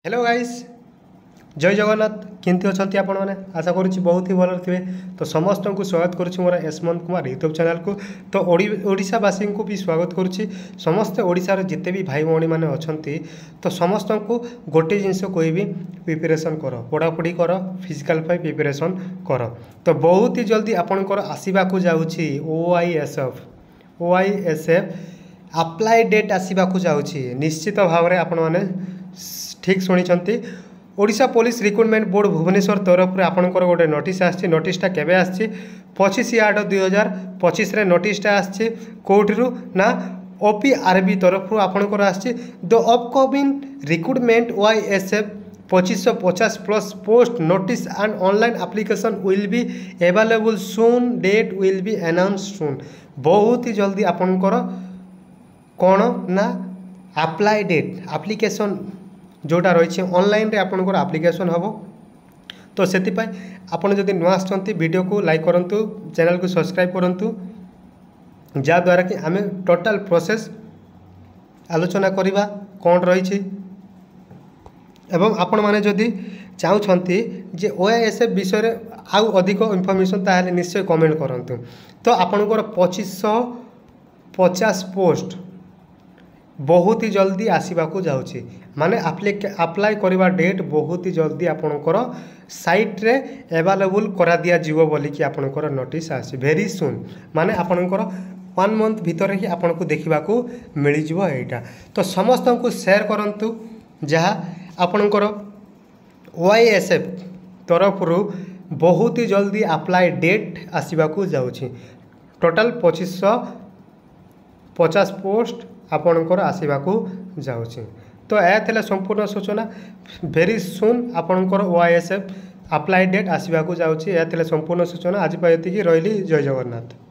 Hello guys, जय जगन्नाथ। केमती अच्छा आपण मैंने आशा करुँच बहुत ही भल थे। तो समस्त को स्वागत करुँच मोर यशवंत कुमार यूट्यूब चैनल को। तो ओडिशावासी को भी स्वागत करुँच। समस्ते ओडिशार जिते भी भाई भौणी मैंने अच्छा तो समस्त को गोटे जिनस कहबी, प्रिपरेशन कर, पढ़ापढ़ी कर, फिजिकल प्रिपरेशन कर। तो बहुत ही जल्दी आपंकर आसवाक जाऊँगी OISF अप्लाई डेट आसवाक जाऊँगी। निश्चित भाव में आपण मैंने ठीक शुणी। Odisha police recruitment board Bhubaneswar तरफ आपंकर गोटे नोटिस आसी। नोटिसटा केबे आसी? 25/8/2025 नोटिसटा आसी। कोर्टरू ना OPRB तरफ आपंकर आसी। The upcoming recruitment OISF 2550 plus post notice and online application will be available soon. Date will be announce soon. बहुत ही जल्दी आपंकर कौन ना अप्लाई डेट एप्लिकेशन जोटा रही ऑनलाइन रे आपनकर एप्लिकेशन हम। तो से आपड़ जदि नुआ आसती वीडियो को लाइक करूँ, चैनल को सब्सक्राइब करूँ, जहाँद्वारा कि आम टोटाल प्रोसेस आलोचना करवा कौन रही। एवं आपण मैंने जदि चाहते जे OISF विषय आउ अधिक इनफॉरमेशन ताहले निश्चय कमेंट करूँ। तो आपणकर 2550 पोस्ट बहुत ही जल्दी आसवाक जाऊँगी। माने अप्लाई करवा डेट बहुत ही जल्दी आपणकर साइट रे अवेलेबल करा दिया जीवो बोली कि आपणकर नोटिस आसी वेरी सुन। माने आपणकर 1 मंथ भितर ही आपन को देखा मिल जाव एटा। तो समस्त को शेयर करंतु जहाँ आपणकर OISF तरफ बहुत ही जल्दी अप्लाई डेट आसवाक जाऊँगी। टोटाल 2550 पोस्ट आपणकर आसवाक जाऊँगी। तो यह थे संपूर्ण सूचना। वेरी सुन आपणकर OISF अप्लाई डेट आसवाक जाऊँगी। यह थे संपूर्ण सूचना। आज ये रही। जय जगन्नाथ।